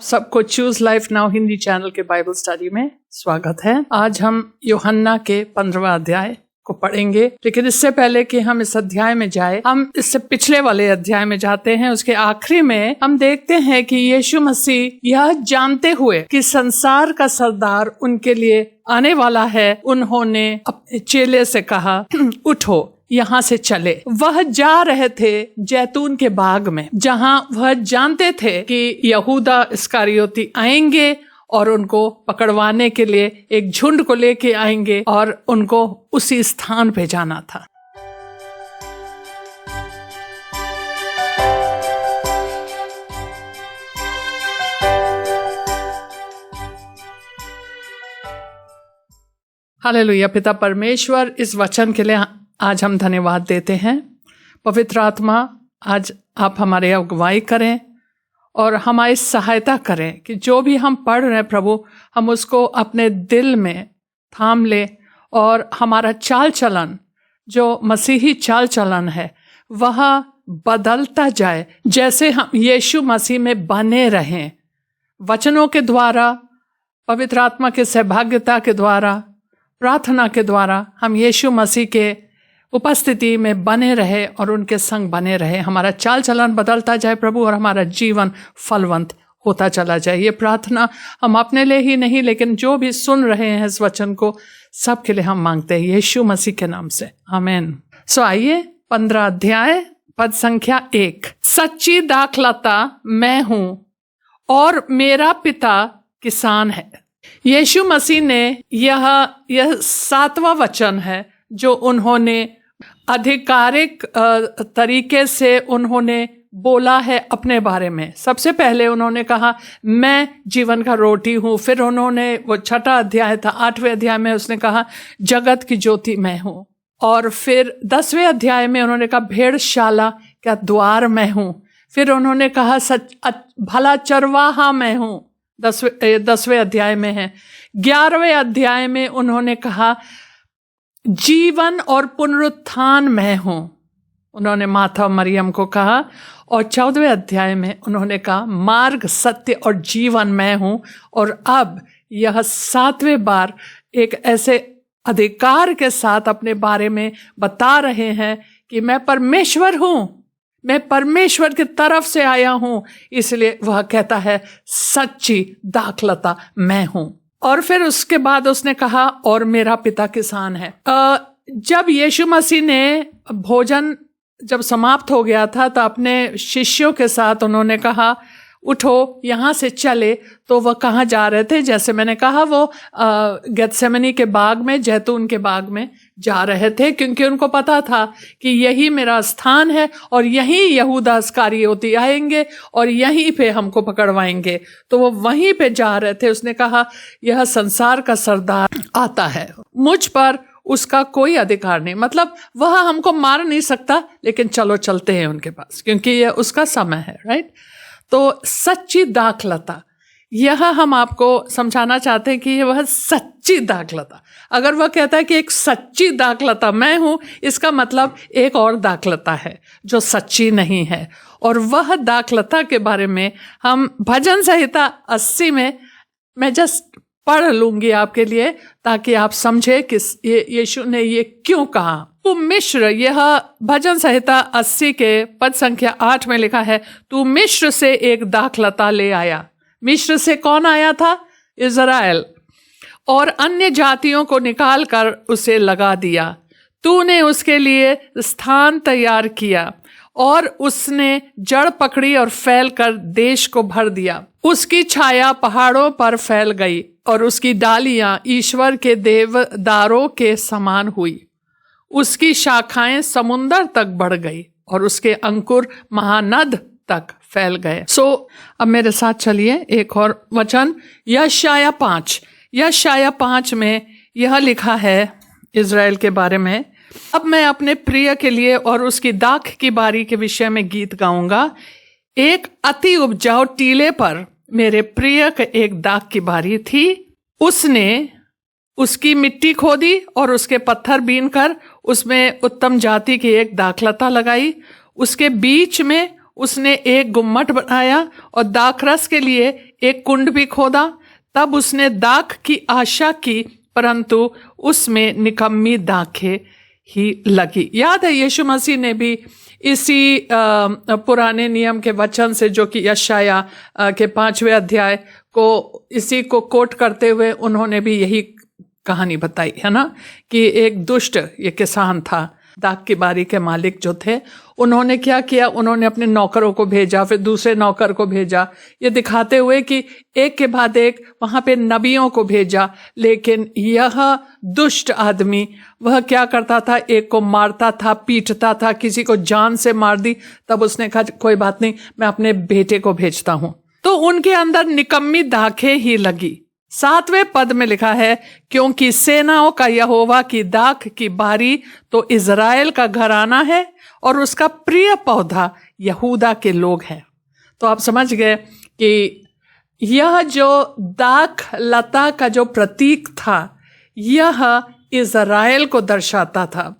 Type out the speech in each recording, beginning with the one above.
सबको choose life now Hindi channel के Bible study में स्वागत है। आज हम यूहन्ना के 15वां अध्याय को पढ़ेंगे, लेकिन इससे पहले कि हम इस अध्याय में जाए, हम इससे पिछले वाले अध्याय में जाते हैं। उसके आखिरी में हम देखते हैं कि यीशु मसीह यह जानते हुए कि संसार का सरदार उनके लिए आने वाला है, उन्होंने अपने चेले से कहा, उठो यहाँ से चले। वह जा रहे थे जैतून के बाग में, जहाँ वह जानते थे कि यहूदा इस्करियोती आएंगे और उनको पकड़वाने के लिए एक झुंड को लेके आएंगे और उनको उसी स्थान पे जाना था। हालेलुया। पिता परमेश्वर, इस वचन के लिए आज हम धन्यवाद देते हैं। पवित्र आत्मा, आज आप हमारे अगुवाई करें और हमारी सहायता करें कि जो भी हम पढ़ रहे हैं प्रभु, हम उसको अपने दिल में थाम लें और हमारा चाल चलन, जो मसीही चाल चलन है, वह बदलता जाए, जैसे हम यीशु मसीह में बने रहें। वचनों के द्वारा, पवित्र आत्मा के सहभागिता के द्वारा, प्रार्थना के द्वारा हम यीशु मसीह के उपस्थिति में बने रहे और उनके संग बने रहे। हमारा चाल चलन बदलता जाए प्रभु और हमारा जीवन फलवंत होता चला जाए। ये प्रार्थना हम अपने लिए ही नहीं, लेकिन जो भी सुन रहे हैं इस वचन को, सबके लिए हम मांगते हैं यीशु मसीह के नाम से, आमीन। सो आइए 15 अध्याय पद संख्या 1। सच्ची दाखलता मैं हूं और मेरा पिता किसान है। यीशु मसीह ने यह 7वां वचन है जो उन्होंने आधिकारिक तरीके से उन्होंने बोला है अपने बारे में। सबसे पहले उन्होंने कहा, मैं जीवन का रोटी हूँ। फिर उन्होंने, वो 6वां अध्याय था, 8वें अध्याय में उसने कहा, जगत की ज्योति मैं हूँ। और फिर 10वें अध्याय में उन्होंने कहा, भेड़शाला का द्वार मैं हूँ। फिर उन्होंने कहा, भला चरवाहा मैं हूँ, 10वें अध्याय में है। 11वें अध्याय में उन्होंने कहा, जीवन और पुनरुत्थान मैं हूं। उन्होंने माता मरियम को कहा। और 14वें अध्याय में उन्होंने कहा, मार्ग, सत्य और जीवन मैं हूं। और अब यह 7वें बार एक ऐसे अधिकार के साथ अपने बारे में बता रहे हैं कि मैं परमेश्वर हूं, मैं परमेश्वर की तरफ से आया हूं। इसलिए वह कहता है, सच्ची दाखलता मैं हूं। और फिर उसके बाद उसने कहा, और मेरा पिता किसान है। जब यीशु मसीह ने भोजन जब समाप्त हो गया था, तो अपने शिष्यों के साथ उन्होंने कहा, उठो यहाँ से चले। तो वह कहाँ जा रहे थे? जैसे मैंने कहा, वो गेत्सेमनी के बाग में, जैतून के बाग में जा रहे थे, क्योंकि उनको पता था कि यही मेरा स्थान है और यहीं यहूदा इस्करियोती आएंगे और यहीं पे हमको पकड़वाएंगे। तो वो वहीं पे जा रहे थे। उसने कहा, यह संसार का सरदार आता है, मुझ पर उसका कोई अधिकार नहीं। मतलब वह हमको मार नहीं सकता, लेकिन चलो चलते हैं उनके पास, क्योंकि यह उसका समय है, राइट। तो सच्ची दाखलता, यह हम आपको समझाना चाहते हैं कि वह सच्ची दाखलता। अगर वह कहता है कि एक सच्ची दाखलता मैं हूं, इसका मतलब एक और दाखलता है जो सच्ची नहीं है। और वह दाखलता के बारे में हम भजन संहिता 80 में, मैं जस्ट पढ़ लूंगी आपके लिए, ताकि आप समझे कि यीशु ने ये क्यों कहा। तू मिस्र, यह भजन संहिता 80 के पद संख्या 8 में लिखा है, तू मिस्र से एक दाखलता ले आया। मिस्र से कौन आया था? इज़राइल। और अन्य जातियों को निकाल कर उसे लगा दिया। तूने उसके लिए स्थान तैयार किया और उसने जड़ पकड़ी और फैल कर देश को भर दिया। उसकी छाया पहाड़ों पर फैल गई और उसकी डालियां ईश्वर के देवदारों के समान हुई। उसकी शाखाएं समुंदर तक बढ़ गई और उसके अंकुर महानद तक फैल गए। अब मेरे साथ चलिए एक और वचन, यशायाह 5 में यह लिखा है इज़राइल के बारे में, अब मैं अपने प्रिय के लिए और उसकी दाख की बारी के विषय में गीत गाऊंगा। एक अति उपजाऊ टीले पर मेरे प्रिय के एक दाख की बारी थी। उसने उसकी मिट्टी खोदी और उसके पत्थर बीनकर उसमें उत्तम जाति की एक दाखलता लगाई। उसके बीच में उसने एक गुम्मट बनाया और दाखरस के लिए एक कुंड भी खोदा, तब उसने दाख की आशा की, परंतु उसमें निकम्मी दाखें ही लगी। याद है यीशु मसीह ने भी इसी पुराने नियम के वचन से, जो कि यशाया के 5वें अध्याय को, इसी को कोट करते हुए उन्होंने भी यही कहानी बताई है ना, कि एक दुष्ट ये किसान था, दाख की बारी के मालिक जो थे, उन्होंने क्या किया, उन्होंने अपने नौकरों को भेजा, फिर दूसरे नौकर को भेजा, ये दिखाते हुए कि एक के बाद एक वहां पे नबियों को भेजा, लेकिन यह दुष्ट आदमी वह क्या करता था, एक को मारता था, पीटता था, किसी को जान से मार दी। तब उसने कहा कोई बात नहीं, मैं अपने बेटे को भेजता हूं। तो उनके अंदर निकम्मी दाखें ही लगी। 7वें पद में लिखा है, क्योंकि सेनाओं का यहोवा की दाख की बारी तो इज़राइल का घराना है और उसका प्रिय पौधा यहूदा के लोग हैं। तो आप समझ गए कि यह जो दाख लता का जो प्रतीक था, यह इज़राइल को दर्शाता था।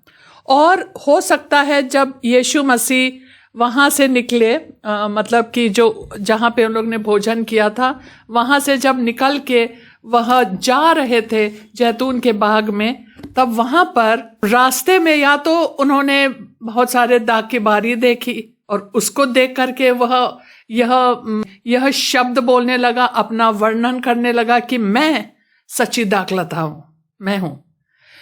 और हो सकता है जब यीशु मसीह वहाँ से निकले, मतलब कि जो जहाँ पे उन लोग ने भोजन किया था, वहाँ से जब निकल के वह जा रहे थे जैतून के बाग में, तब वहाँ पर रास्ते में या तो उन्होंने बहुत सारे दाख की बारी देखी और उसको देख करके वह यह शब्द बोलने लगा, अपना वर्णन करने लगा कि मैं सच्ची दाखलता हूँ, मैं हूँ।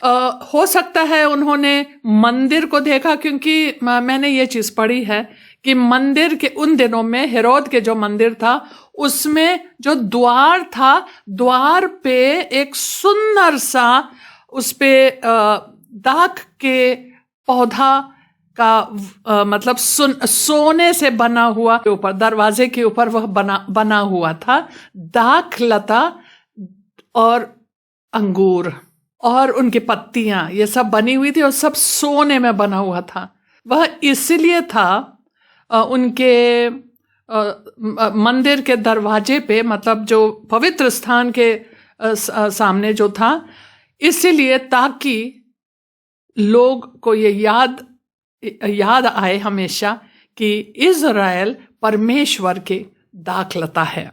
हो सकता है उन्होंने मंदिर को देखा, क्योंकि मैंने ये चीज़ पढ़ी है कि मंदिर के उन दिनों में, हेरोद के जो मंदिर था, उसमें जो द्वार था, द्वार पे एक सुंदर सा उस पे दाख के पौधा का मतलब सोने से बना हुआ, के ऊपर दरवाजे के ऊपर वह बना हुआ था, दाख लता और अंगूर और उनकी पत्तियां, ये सब बनी हुई थी और सब सोने में बना हुआ था। वह इसलिए था उनके मंदिर के दरवाजे पे, मतलब जो पवित्र स्थान के सामने जो था, इसलिए ताकि लोग को ये याद आए हमेशा कि इज़राइल परमेश्वर के दाखलता है।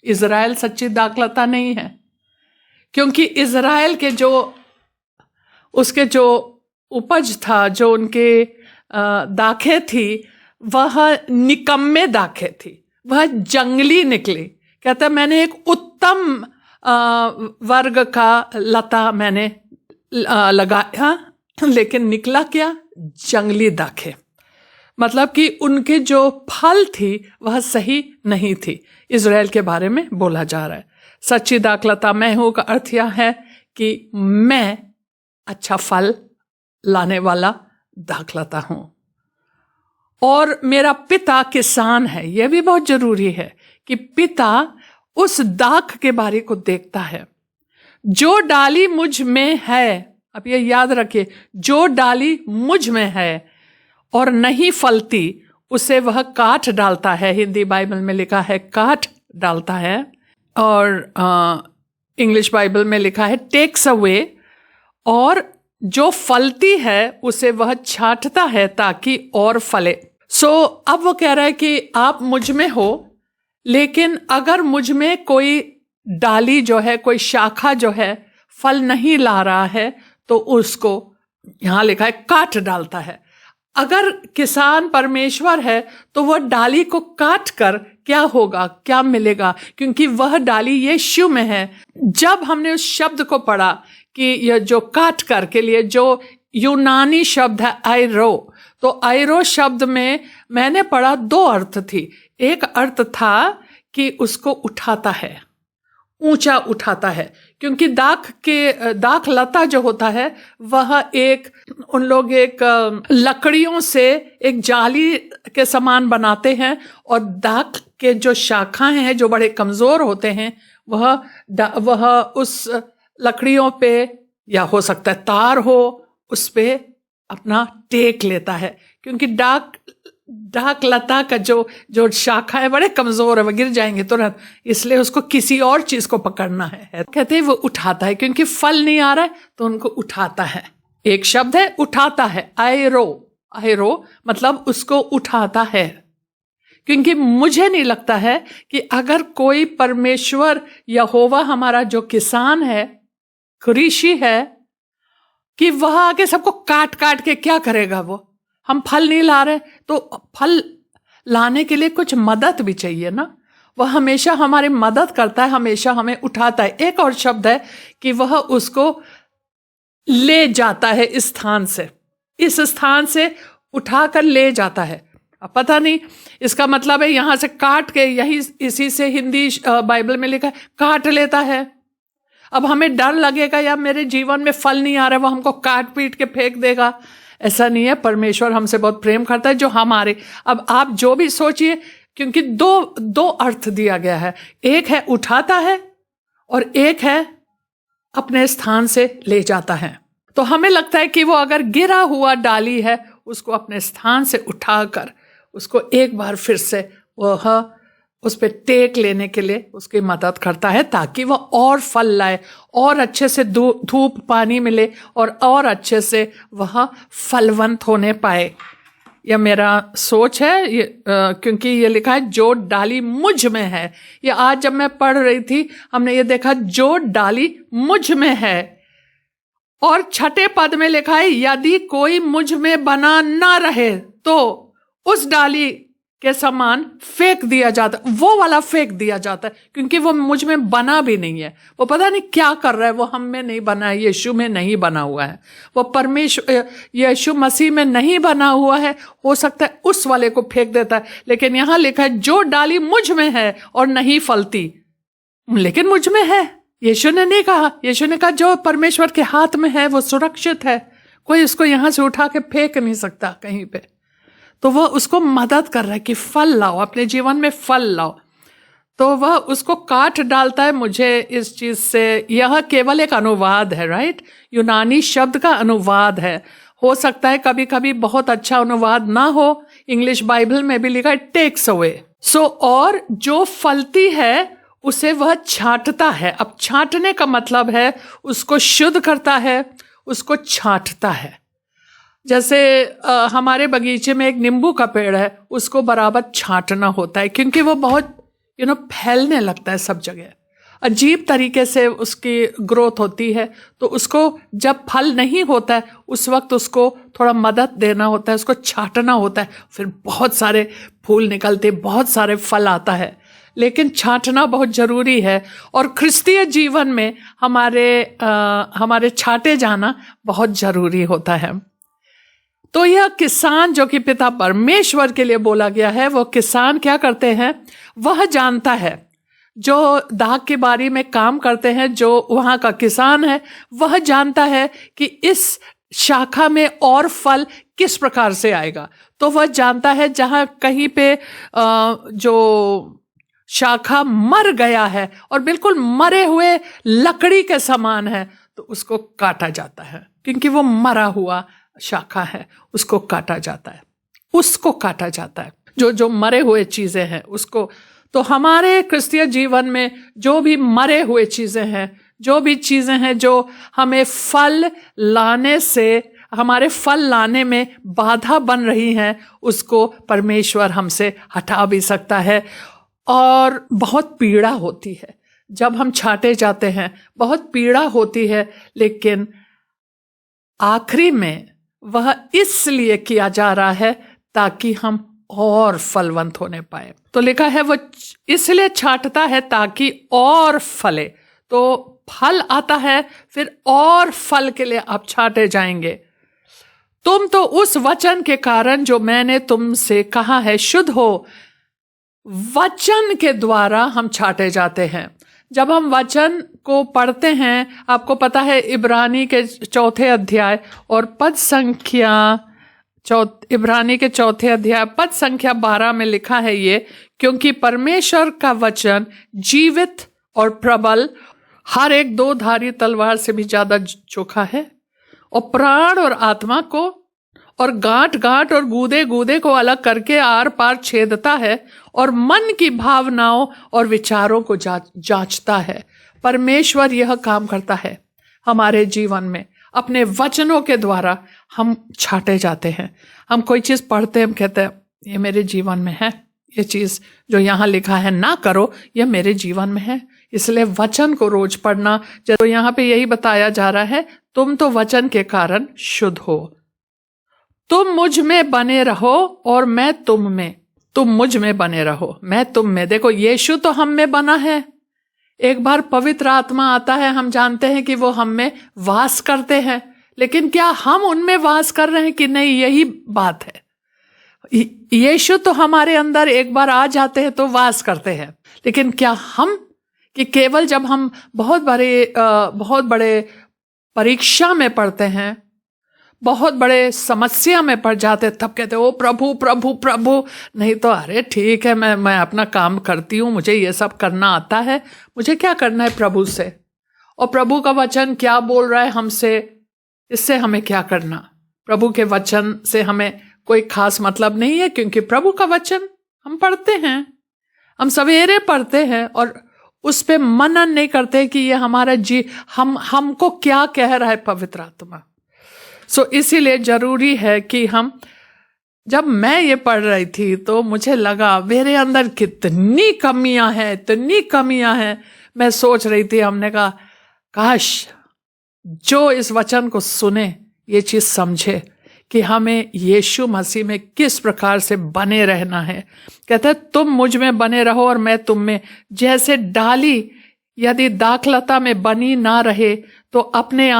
इज़राइल सच्ची दाखलता नहीं है, क्योंकि इज़राइल के उसके जो उपज था, जो उनके दाखें थी, वह निकम्मे दाखें थी, वह जंगली निकली। कहता मैंने एक उत्तम वर्ग का लता मैंने लगाया, लेकिन निकला क्या, जंगली दाखें। मतलब कि उनके जो फल थी वह सही नहीं थी। इज़राइल के बारे में बोला जा रहा है। सच्ची दाखलता मैं हूं का अर्थ यह है कि मैं अच्छा फल लाने वाला दाखलता हूं, और मेरा पिता किसान है। यह भी बहुत जरूरी है कि पिता उस दाख के बारे को देखता है। जो डाली मुझ में है, अब ये याद रखिए, जो डाली मुझ में है और नहीं फलती, उसे वह काट डालता है। हिंदी बाइबल में लिखा है काट डालता है, और इंग्लिश बाइबल में लिखा है टेक्स अवे। और जो फलती है उसे वह छांटता है ताकि और फले। अब वो कह रहा है कि आप मुझ में हो, लेकिन अगर मुझ में कोई डाली जो है, कोई शाखा जो है फल नहीं ला रहा है, तो उसको यहां लिखा है काट डालता है। अगर किसान परमेश्वर है तो वह डाली को काट कर क्या होगा, क्या मिलेगा, क्योंकि वह डाली यीशु में है। जब हमने उस शब्द को पढ़ा कि यह जो काट कर के लिए जो यूनानी शब्द है आयरो, तो आयरो शब्द में मैंने पढ़ा दो अर्थ थी। एक अर्थ था कि उसको उठाता है, ऊंचा उठाता है, क्योंकि दाख लता जो होता है वह उन लोग एक लकड़ियों से एक जाली के समान बनाते हैं, और दाख के जो शाखाएं हैं जो बड़े कमजोर होते हैं, वह उस लकड़ियों पे, या हो सकता है तार हो, उस पे अपना टेक लेता है, क्योंकि डाक लता का जो शाखा है बड़े कमजोर है, वो गिर जाएंगे तुरंत, इसलिए उसको किसी और चीज को पकड़ना है। कहते हैं वो उठाता है, क्योंकि फल नहीं आ रहा है तो उनको उठाता है। एक शब्द है उठाता है, आयरो मतलब उसको उठाता है। क्योंकि मुझे नहीं लगता है कि अगर कोई परमेश्वर यहोवा हमारा जो किसान है, कृषि है, कि वह आके सबको काट काट के क्या करेगा। वो हम फल नहीं ला रहे तो फल लाने के लिए कुछ मदद भी चाहिए ना। वह हमेशा हमारी मदद करता है, हमेशा हमें उठाता है। एक और शब्द है कि वह उसको ले जाता है इस स्थान से उठाकर ले जाता है। अब पता नहीं इसका मतलब है यहां से काट के, यही इसी से हिंदी बाइबल में लिखा है काट लेता है। अब हमें डर लगेगा या मेरे जीवन में फल नहीं आ रहा, वो हमको काट पीट के फेंक देगा। ऐसा नहीं है। परमेश्वर हमसे बहुत प्रेम करता है जो हमारे, अब आप जो भी सोचिए, क्योंकि दो अर्थ दिया गया है। एक है उठाता है और एक है अपने स्थान से ले जाता है। तो हमें लगता है कि वो अगर गिरा हुआ डाली है उसको अपने स्थान से उठाकर उसको एक बार फिर से वह उस पर टेक लेने के लिए उसकी मदद करता है, ताकि वह और फल लाए, और अच्छे से धूप पानी मिले और अच्छे से वह फलवंत होने पाए। यह मेरा सोच है, क्योंकि ये लिखा है जो डाली मुझ में है। ये आज जब मैं पढ़ रही थी हमने ये देखा जो डाली मुझ में है, और छठे पद में लिखा है यदि कोई मुझ में बना ना रहे तो उस डाली के समान फेंक दिया जाता, वो वाला फेंक दिया जाता है, क्योंकि वो मुझ में बना भी नहीं है। वो पता नहीं क्या कर रहा है, वो हम में नहीं बना है, यीशु में नहीं बना हुआ है, वो परमेश्वर यीशु मसीह में नहीं बना हुआ है। हो सकता है उस वाले को फेंक देता है, लेकिन यहां लिखा है जो डाली मुझ में है और नहीं फलती, लेकिन मुझ में है। यीशु ने नहीं कहा, यीशु ने कहा जो परमेश्वर के हाथ में है वो सुरक्षित है, कोई उसको यहां से उठा के फेंक नहीं सकता कहीं पे। तो वह उसको मदद कर रहा है कि फल लाओ, अपने जीवन में फल लाओ। तो वह उसको काट डालता है। मुझे इस चीज से, यह केवल एक अनुवाद है, राइट, यूनानी शब्द का अनुवाद है। हो सकता है कभी कभी बहुत अच्छा अनुवाद ना हो। इंग्लिश बाइबल में भी लिखा है टेक्स अवे। सो और जो फलती है उसे वह छांटता है। अब छांटने का मतलब है उसको शुद्ध करता है, उसको छांटता है। जैसे हमारे बगीचे में एक नींबू का पेड़ है, उसको बराबर छांटना होता है, क्योंकि वो बहुत फैलने लगता है सब जगह, अजीब तरीके से उसकी ग्रोथ होती है। तो उसको जब फल नहीं होता है उस वक्त उसको थोड़ा मदद देना होता है, उसको छांटना होता है, फिर बहुत सारे फूल निकलते, बहुत सारे फल आता है। लेकिन छांटना बहुत जरूरी है, और क्रिस्तीय जीवन में हमारे छांटे जाना बहुत जरूरी होता है। तो यह किसान जो कि पिता परमेश्वर के लिए बोला गया है, वो किसान क्या करते हैं, वह जानता है, जो दाख की बारी में काम करते हैं, जो वहां का किसान है, वह जानता है कि इस शाखा में और फल किस प्रकार से आएगा। तो वह जानता है जहां कहीं पे जो शाखा मर गया है और बिल्कुल मरे हुए लकड़ी के समान है, तो उसको काटा जाता है, क्योंकि वो मरा हुआ शाखा है, उसको काटा जाता है, उसको काटा जाता है। जो मरे हुए चीजें हैं उसको। तो हमारे क्रिस्तीय जीवन में जो भी मरे हुए चीजें हैं, जो भी चीजें हैं जो हमें फल लाने से, हमारे फल लाने में बाधा बन रही हैं, उसको परमेश्वर हमसे हटा भी सकता है। और बहुत पीड़ा होती है जब हम छांटे जाते हैं, बहुत पीड़ा होती है, लेकिन आखिरी में वह इसलिए किया जा रहा है ताकि हम और फलवंत होने पाए। तो लिखा है वो इसलिए छांटता है ताकि और फले। तो फल आता है, फिर और फल के लिए आप छांटे जाएंगे। तुम तो उस वचन के कारण जो मैंने तुमसे कहा है शुद्ध हो। वचन के द्वारा हम छांटे जाते हैं। जब हम वचन को पढ़ते हैं, आपको पता है इब्रानी के 4 अध्याय और पद संख्या इब्रानी के 4 अध्याय पद संख्या 12 में लिखा है ये, क्योंकि परमेश्वर का वचन जीवित और प्रबल, हर एक 2-धारी तलवार से भी ज्यादा चोखा है, और प्राण और आत्मा को और गांठ गांठ और गूदे गूदे को अलग करके आर पार छेदता है, और मन की भावनाओं और विचारों को जांचता है। परमेश्वर यह काम करता है हमारे जीवन में। अपने वचनों के द्वारा हम छांटे जाते हैं। हम कोई चीज पढ़ते हैं, हम कहते हैं ये मेरे जीवन में है, ये चीज़ जो यहाँ लिखा है ना करो, यह मेरे जीवन में है। इसलिए वचन को रोज पढ़ना। तो यहाँ पे यही बताया जा रहा है, तुम तो वचन के कारण शुद्ध हो, तुम मुझ में बने रहो और मैं तुम में। तुम मुझ में बने रहो, मैं तुम में। देखो, यीशु तो हम में बना है। एक बार पवित्र आत्मा आता है, हम जानते हैं कि वो हम में वास करते हैं, लेकिन क्या हम उनमें वास कर रहे हैं कि नहीं, यही बात है। यीशु तो हमारे अंदर एक बार आ जाते हैं तो वास करते हैं, लेकिन क्या हम, कि केवल जब हम बहुत बड़े परीक्षा में पड़ते हैं, बहुत बड़े समस्या में पड़ जाते, तब कहते ओ प्रभु प्रभु प्रभु। नहीं तो अरे ठीक है, मैं अपना काम करती हूँ, मुझे ये सब करना आता है, मुझे क्या करना है प्रभु से, और प्रभु का वचन क्या बोल रहा है हमसे, इससे हमें क्या करना। प्रभु के वचन से हमें कोई खास मतलब नहीं है, क्योंकि प्रभु का वचन हम पढ़ते हैं, हम सवेरे पढ़ते हैं और उस पे मनन नहीं करते कि ये हमारा हमको क्या कह रहा है पवित्र आत्मा। सो इसीलिए जरूरी है कि जब मैं ये पढ़ रही थी तो मुझे लगा मेरे अंदर कितनी कमियां हैं, इतनी कमियां हैं। मैं सोच रही थी, हमने कहा काश जो इस वचन को सुने ये चीज समझे कि हमें यीशु मसीह में किस प्रकार से बने रहना है। कहते हैं तुम मुझ में बने रहो और मैं तुम में। जैसे डाली यदि दाखलता में बनी ना रहे तो अपने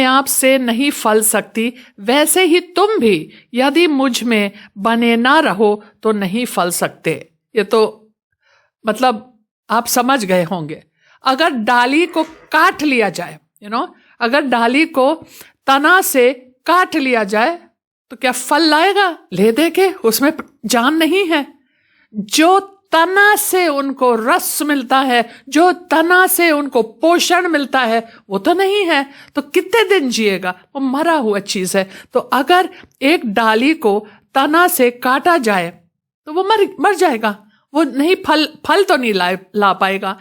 आप से नहीं फल सकती, वैसे ही तुम भी यदि मुझ में बने ना रहो तो नहीं फल सकते। ये तो मतलब आप समझ गए होंगे। अगर डाली को काट लिया जाए, अगर डाली को तना से काट लिया जाए तो क्या फल लाएगा? ले दे के, उसमें जान नहीं है। जो तना से उनको रस मिलता है, जो तना से उनको पोषण मिलता है, वो तो नहीं है, तो कितने दिन जिएगा? वो मरा हुआ चीज है। तो अगर एक डाली को तना से काटा जाए तो वो मर जाएगा, वो नहीं फल तो नहीं ला पाएगा।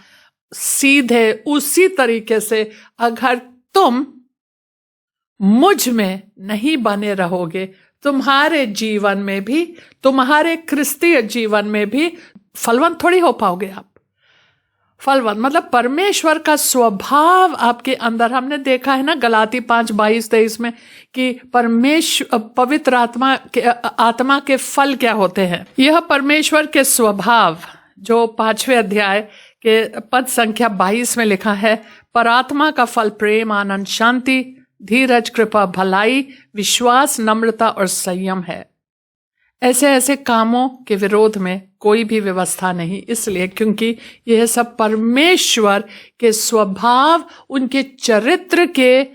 सीधे उसी तरीके से अगर तुम मुझ में नहीं बने रहोगे, तुम्हारे जीवन में भी, तुम्हारे क्रिस्तीय जीवन में भी फलवंत थोड़ी हो पाओगे आप। फलवंत मतलब परमेश्वर का स्वभाव आपके अंदर, हमने देखा है ना गलाती 5:22-23 में कि पवित्र आत्मा के फल क्या होते हैं। यह परमेश्वर के स्वभाव, जो 5वें अध्याय के पद संख्या 22 में लिखा है, पर आत्मा का फल प्रेम, आनंद, शांति, धीरज, कृपा, भलाई, विश्वास, नम्रता और संयम है। ऐसे कामों के विरोध में कोई भी व्यवस्था नहीं, इसलिए क्योंकि यह सब परमेश्वर के स्वभाव, उनके चरित्र के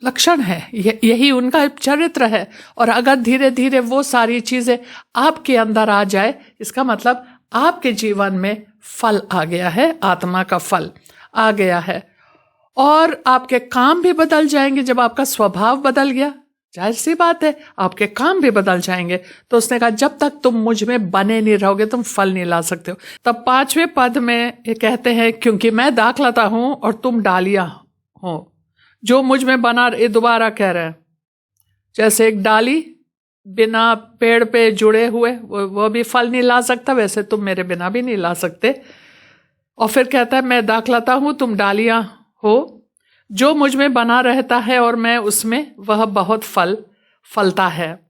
लक्षण है, यही उनका चरित्र है। और अगर धीरे धीरे वो सारी चीजें आपके अंदर आ जाए, इसका मतलब आपके जीवन में फल आ गया है, आत्मा का फल आ गया है, और आपके काम भी बदल जाएंगे। जब आपका स्वभाव बदल गया, जाहिर सी बात है आपके काम भी बदल जाएंगे। तो उसने कहा जब तक तुम मुझ में बने नहीं रहोगे तुम फल नहीं ला सकते हो। तब 5वें पद में ये कहते हैं, क्योंकि मैं दाखलता हूं और तुम डालियां हो, जो मुझ में बना, ये दोबारा कह रहे हैं, जैसे एक डाली बिना पेड़ पे जुड़े हुए वो भी फल नहीं ला सकता, वैसे तुम मेरे बिना भी नहीं ला सकते। और फिर कहता है मैं दाखलता हूं, तुम डालियां हो, जो मुझ में बना रहता है और मैं उसमें, वह बहुत फलता है,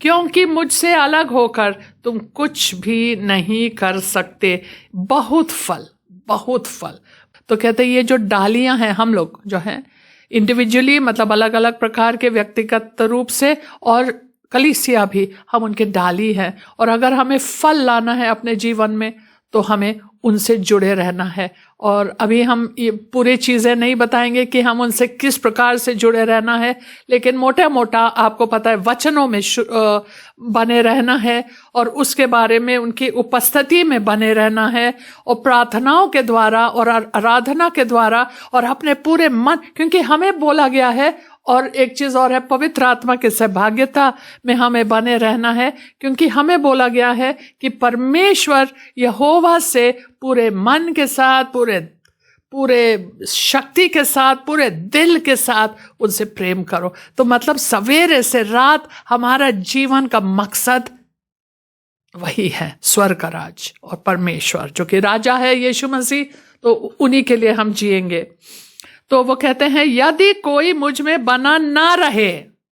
क्योंकि मुझसे अलग होकर तुम कुछ भी नहीं कर सकते। बहुत फल। तो कहते हैं ये जो डालियां हैं, हम लोग जो हैं इंडिविजुअली, मतलब अलग अलग प्रकार के व्यक्तिगत रूप से, और कलीसिया भी, हम उनके डाली हैं। और अगर हमें फल लाना है अपने जीवन में तो हमें उनसे जुड़े रहना है। और अभी हम ये पूरी चीज़ें नहीं बताएंगे कि हम उनसे किस प्रकार से जुड़े रहना है, लेकिन मोटा आपको पता है वचनों में बने रहना है, और उसके बारे में उनकी उपस्थिति में बने रहना है, और प्रार्थनाओं के द्वारा और आराधना के द्वारा और अपने पूरे मन, क्योंकि हमें बोला गया है। और एक चीज और है, पवित्र आत्मा की सहभागिता में हमें बने रहना है, क्योंकि हमें बोला गया है कि परमेश्वर यहोवा से पूरे मन के साथ, पूरे शक्ति के साथ, पूरे दिल के साथ उनसे प्रेम करो। तो मतलब सवेरे से रात हमारा जीवन का मकसद वही है स्वर्ग का राज और परमेश्वर जो कि राजा है यीशु मसीह, तो उन्हीं के लिए हम जिएंगे। तो वो कहते हैं यदि कोई मुझ में बना ना रहे,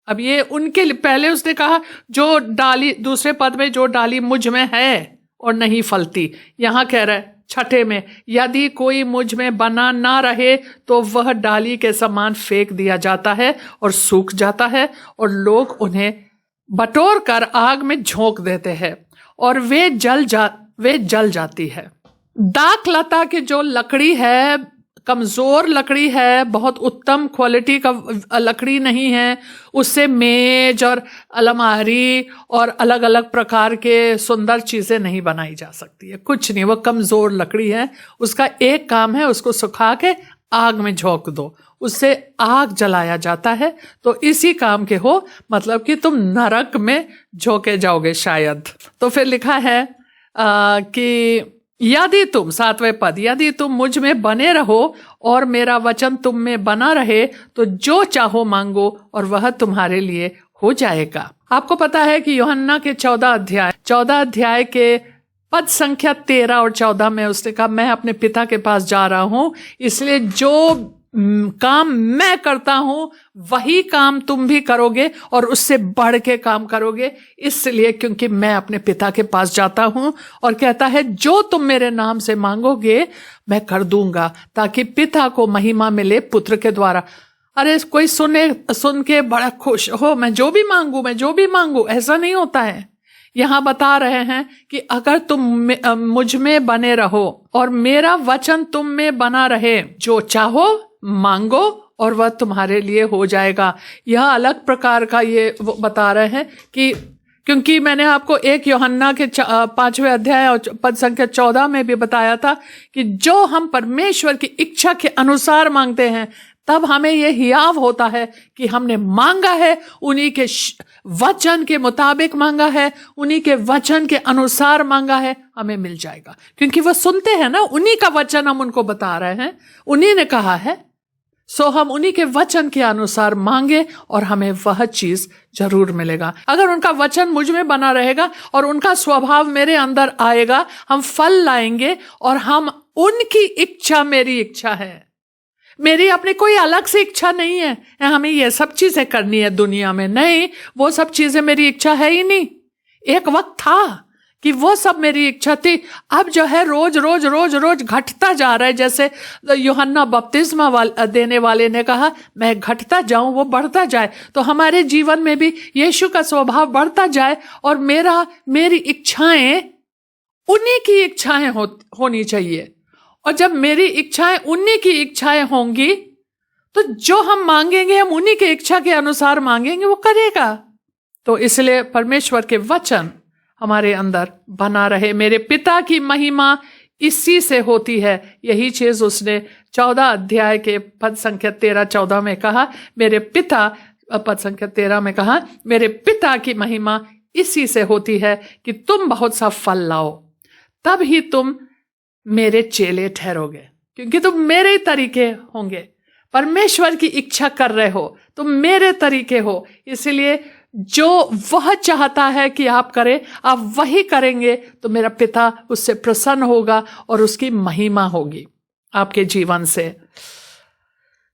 अब ये उनके लिए, पहले उसने कहा जो डाली, दूसरे पद में जो डाली मुझ में है और नहीं फलती, यहाँ कह रहा है छठे में यदि कोई मुझ में बना ना रहे तो वह डाली के समान फेंक दिया जाता है और सूख जाता है और लोग उन्हें बटोर कर आग में झोंक देते हैं और वे जल जाती है। दाखलता की जो लकड़ी है कमज़ोर लकड़ी है, बहुत उत्तम क्वालिटी का लकड़ी नहीं है, उससे मेज और अलमारी और अलग अलग प्रकार के सुंदर चीज़ें नहीं बनाई जा सकती है, कुछ नहीं, वो कमज़ोर लकड़ी है। उसका एक काम है उसको सुखा के आग में झोंक दो, उससे आग जलाया जाता है। तो इसी काम के हो, मतलब कि तुम नरक में झोंके जाओगे शायद। तो फिर लिखा है कि यदि तुम, 7वें पद, यदि तुम मुझ में बने रहो और मेरा वचन तुम में बना रहे तो जो चाहो मांगो और वह तुम्हारे लिए हो जाएगा। आपको पता है कि यूहन्ना के 14 अध्याय के पद संख्या 13 और 14 में उसने कहा मैं अपने पिता के पास जा रहा हूं, इसलिए जो काम मैं करता हूं वही काम तुम भी करोगे और उससे बढ़ के काम करोगे, इसलिए क्योंकि मैं अपने पिता के पास जाता हूं। और कहता है जो तुम मेरे नाम से मांगोगे मैं कर दूंगा, ताकि पिता को महिमा मिले पुत्र के द्वारा। अरे कोई सुन के बड़ा खुश हो, मैं जो भी मांगू, ऐसा नहीं होता है। यहाँ बता रहे हैं कि अगर तुम मुझ में बने रहो और मेरा वचन तुम में बना रहे, जो चाहो मांगो और वह तुम्हारे लिए हो जाएगा। यह अलग प्रकार का ये बता रहे हैं कि क्योंकि मैंने आपको 1 यूहन्ना के 5वें अध्याय और पद संख्या 14 में भी बताया था कि जो हम परमेश्वर की इच्छा के अनुसार मांगते हैं तब हमें यह हियाव होता है कि हमने मांगा है, उन्हीं के वचन के मुताबिक मांगा है, उन्हीं के वचन के अनुसार मांगा है, हमें मिल जाएगा। क्योंकि वो सुनते हैं ना, उन्हीं का वचन हम उनको बता रहे हैं, उन्हीं ने कहा है, सो हम उन्हीं के वचन के अनुसार मांगे और हमें वह चीज जरूर मिलेगा। अगर उनका वचन मुझ में बना रहेगा और उनका स्वभाव मेरे अंदर आएगा, हम फल लाएंगे और हम उनकी इच्छा, मेरी इच्छा है, मेरी अपनी कोई अलग से इच्छा नहीं है हमें ये सब चीजें करनी है दुनिया में, नहीं, वो सब चीजें मेरी इच्छा है ही नहीं। एक वक्त था कि वो सब मेरी इच्छा थी, अब जो है रोज रोज रोज रोज घटता जा रहा है। जैसे यूहन्ना बपतिस्मा देने वाले ने कहा मैं घटता जाऊं वो बढ़ता जाए, तो हमारे जीवन में भी यीशु का स्वभाव बढ़ता जाए और मेरी इच्छाएं उन्हीं की इच्छाएं होनी चाहिए। और जब मेरी इच्छाएं उन्हीं की इच्छाएं होंगी तो जो हम मांगेंगे हम उन्हीं के इच्छा के अनुसार मांगेंगे, वो करेगा। तो इसलिए परमेश्वर के वचन हमारे अंदर बना रहे। मेरे पिता की महिमा इसी से होती है। यही चीज उसने 14 अध्याय के पद संख्या 13-14 में कहा, मेरे पिता, पद संख्या 13 में कहा, मेरे पिता की महिमा इसी से होती है कि तुम बहुत सा फल लाओ, तब ही तुम मेरे चेले ठहरोगे। क्योंकि तुम मेरे तरीके होंगे, परमेश्वर की इच्छा कर रहे हो, तुम मेरे तरीके हो, इसलिए जो वह चाहता है कि आप करें आप वही करेंगे तो मेरा पिता उससे प्रसन्न होगा और उसकी महिमा होगी आपके जीवन से।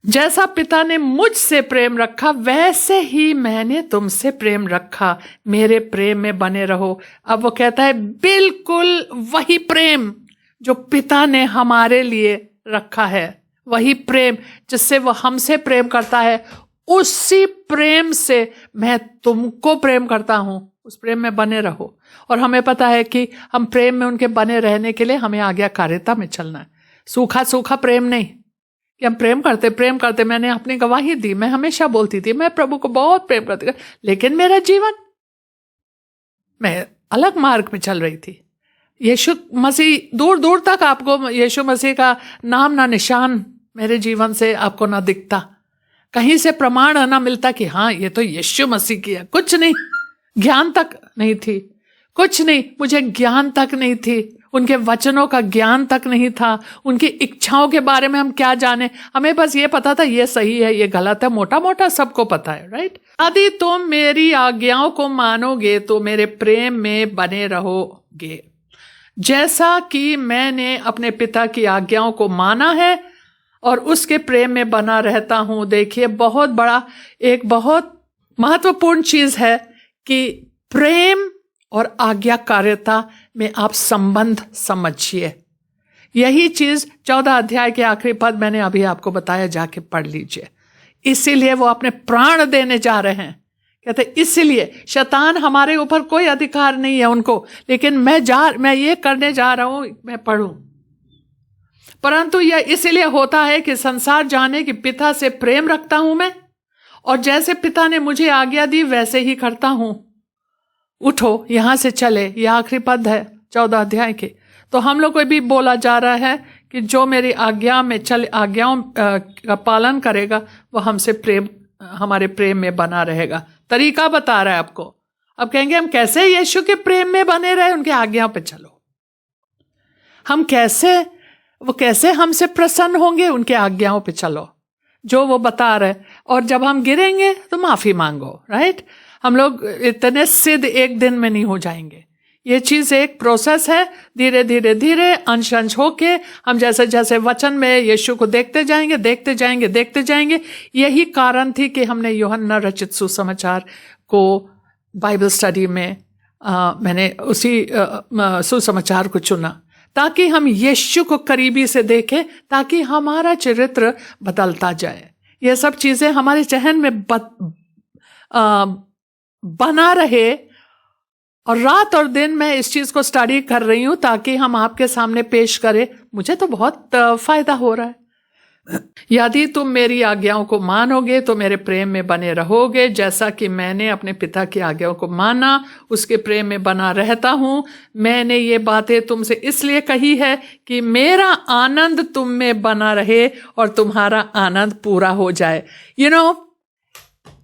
जैसा पिता ने मुझसे प्रेम रखा वैसे ही मैंने तुमसे प्रेम रखा, मेरे प्रेम में बने रहो। अब वो कहता है बिल्कुल वही प्रेम जो पिता ने हमारे लिए रखा है, वही प्रेम जिससे वो हमसे प्रेम करता है, उसी प्रेम से मैं तुमको प्रेम करता हूं, उस प्रेम में बने रहो। और हमें पता है कि हम प्रेम में उनके बने रहने के लिए हमें आज्ञाकारिता में चलना है। सूखा सूखा प्रेम नहीं कि हम प्रेम करते। मैंने अपनी गवाही दी, मैं हमेशा बोलती थी मैं प्रभु को बहुत प्रेम करती, लेकिन मेरा जीवन, मैं अलग मार्ग में चल रही थी। यीशु मसीह दूर दूर तक आपको यीशु मसीह का नाम ना निशान मेरे जीवन से आपको ना दिखता, कहीं से प्रमाण ना मिलता कि हाँ ये तो यीशु मसीह की है, कुछ नहीं, ज्ञान तक नहीं थी, कुछ नहीं, मुझे ज्ञान तक नहीं थी उनके वचनों का ज्ञान तक नहीं था, उनकी इच्छाओं के बारे में हम क्या जाने। हमें बस ये पता था ये सही है ये गलत है, मोटा मोटा सबको पता है, राइट। यदि तुम मेरी आज्ञाओं को मानोगे तो मेरे प्रेम में बने रहोगे, जैसा कि मैंने अपने पिता की आज्ञाओं को माना है और उसके प्रेम में बना रहता हूं। देखिए, बहुत बड़ा, एक बहुत महत्वपूर्ण चीज है कि प्रेम और आज्ञाकारिता में आप संबंध समझिए। यही चीज 14 अध्याय के आखिरी पद मैंने अभी आपको बताया, जाके पढ़ लीजिए। इसीलिए वो अपने प्राण देने जा रहे हैं। कहते इसीलिए शैतान हमारे ऊपर कोई अधिकार नहीं है उनको, लेकिन मैं ये करने जा रहा हूं, मैं पढ़ूं। परंतु यह इसीलिए होता है कि संसार जाने कि पिता से प्रेम रखता हूं मैं, और जैसे पिता ने मुझे आज्ञा दी वैसे ही करता हूं। उठो यहां से चले, यह आखिरी पद है 14 अध्याय के। तो हम लोग को भी बोला जा रहा है कि जो मेरी आज्ञाओं का पालन करेगा वो हमसे हमारे प्रेम में बना रहेगा। तरीका बता रहा है आपको। अब कहेंगे हम कैसे यीशु के प्रेम में बने रहे, उनके आज्ञाओं पे चलो। वो कैसे हमसे प्रसन्न होंगे, उनके आज्ञाओं पे चलो जो वो बता रहे। और जब हम गिरेंगे तो माफी मांगो, राइट। हम लोग इतने सिद्ध एक दिन में नहीं हो जाएंगे। ये चीज एक प्रोसेस है, धीरे धीरे धीरे अंश अंश होके हम जैसे जैसे वचन में यीशु को देखते जाएंगे। यही कारण थी कि हमने यूहन्ना रचित सुसमाचार को बाइबल स्टडी में मैंने उसी सुसमाचार को चुना, ताकि हम यीशु को करीबी से देखें, ताकि हमारा चरित्र बदलता जाए। ये सब चीजें हमारे जहन में बना रहे। और रात और दिन मैं इस चीज को स्टडी कर रही हूं ताकि हम आपके सामने पेश करें। मुझे तो बहुत फायदा हो रहा है। यदि तुम मेरी आज्ञाओं को मानोगे तो मेरे प्रेम में बने रहोगे, जैसा कि मैंने अपने पिता की आज्ञाओं को माना, उसके प्रेम में बना रहता हूं। मैंने ये बातें तुमसे इसलिए कही है कि मेरा आनंद तुम में बना रहे और तुम्हारा आनंद पूरा हो जाए।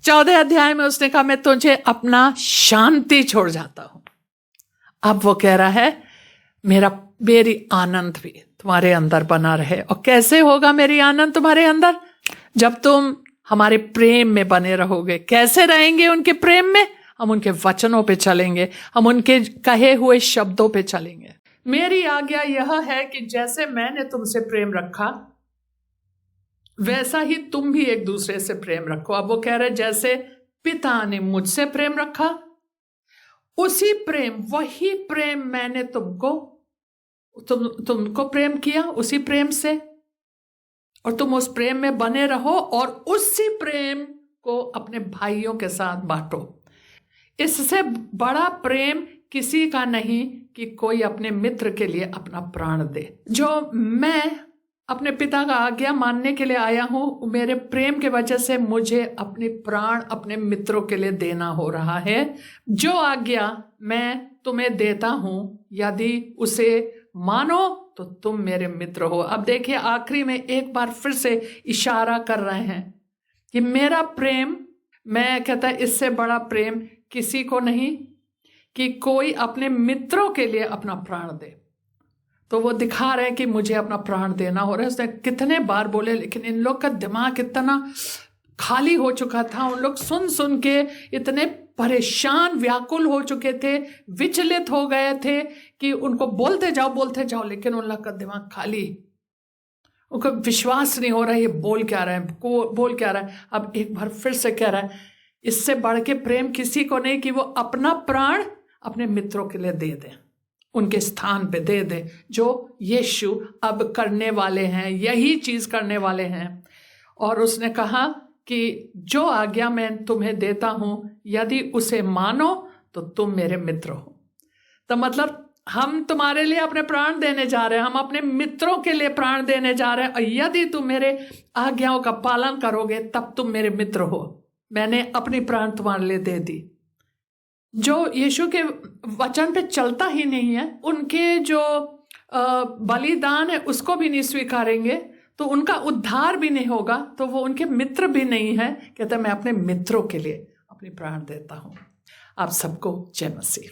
14 अध्याय में उसने कहा मैं तुझे अपना शांति छोड़ जाता हूं। अब वो कह रहा है मेरी आनंद भी तुम्हारे अंदर बना रहे। और कैसे होगा मेरी आनंद तुम्हारे अंदर? जब तुम हमारे प्रेम में बने रहोगे। कैसे रहेंगे उनके प्रेम में? हम उनके वचनों पे चलेंगे, हम उनके कहे हुए शब्दों पे चलेंगे। मेरी आज्ञा यह है कि जैसे मैंने तुमसे प्रेम रखा वैसा ही तुम भी एक दूसरे से प्रेम रखो। अब वो कह रहे जैसे पिता ने मुझसे प्रेम रखा वही प्रेम मैंने तुमको प्रेम किया, उसी प्रेम से, और तुम उस प्रेम में बने रहो और उसी प्रेम को अपने भाइयों के साथ बांटो। इससे बड़ा प्रेम किसी का नहीं कि कोई अपने मित्र के लिए अपना प्राण दे। जो मैं अपने पिता का आज्ञा मानने के लिए आया हूं, मेरे प्रेम के वजह से मुझे अपने प्राण अपने मित्रों के लिए देना हो रहा है। जो आज्ञा मैं तुम्हें देता हूं, यदि उसे मानो तो तुम मेरे मित्र हो। अब देखिए आखिरी में एक बार फिर से इशारा कर रहे हैं कि मेरा प्रेम, मैं कहता है इससे बड़ा प्रेम किसी को नहीं कि कोई अपने मित्रों के लिए अपना प्राण दे। तो वो दिखा रहे हैं कि मुझे अपना प्राण देना हो रहा है। उसने कितने बार बोले, लेकिन इन लोग का दिमाग इतना खाली हो चुका था, उन लोग सुन सुन के इतने परेशान व्याकुल हो चुके थे, विचलित हो गए थे कि उनको बोलते जाओ, लेकिन उन लोग का दिमाग खाली, उनको विश्वास नहीं हो रहा है ये बोल क्या रहा है। अब एक बार फिर से कह रहा है इससे बढ़ के प्रेम किसी को नहीं कि वो अपना प्राण अपने मित्रों के लिए दे दे, उनके स्थान पे दे दे। जो यीशु अब करने वाले हैं, यही चीज करने वाले हैं। और उसने कहा कि जो आज्ञा मैं तुम्हें देता हूं, यदि उसे मानो तो तुम मेरे मित्र हो। तो मतलब हम तुम्हारे लिए अपने प्राण देने जा रहे हैं, हम अपने मित्रों के लिए प्राण देने जा रहे हैं। और यदि तुम मेरे आज्ञाओं का पालन करोगे तब तुम मेरे मित्र हो। मैंने अपनी प्राण तुम्हारे लिए दे दी। जो यीशु के वचन पे चलता ही नहीं है, उनके जो बलिदान है उसको भी नहीं स्वीकारेंगे, तो उनका उद्धार भी नहीं होगा, तो वो उनके मित्र भी नहीं है। कहता है मैं अपने मित्रों के लिए अपनी प्राण देता हूं। आप सबको जय मसीह।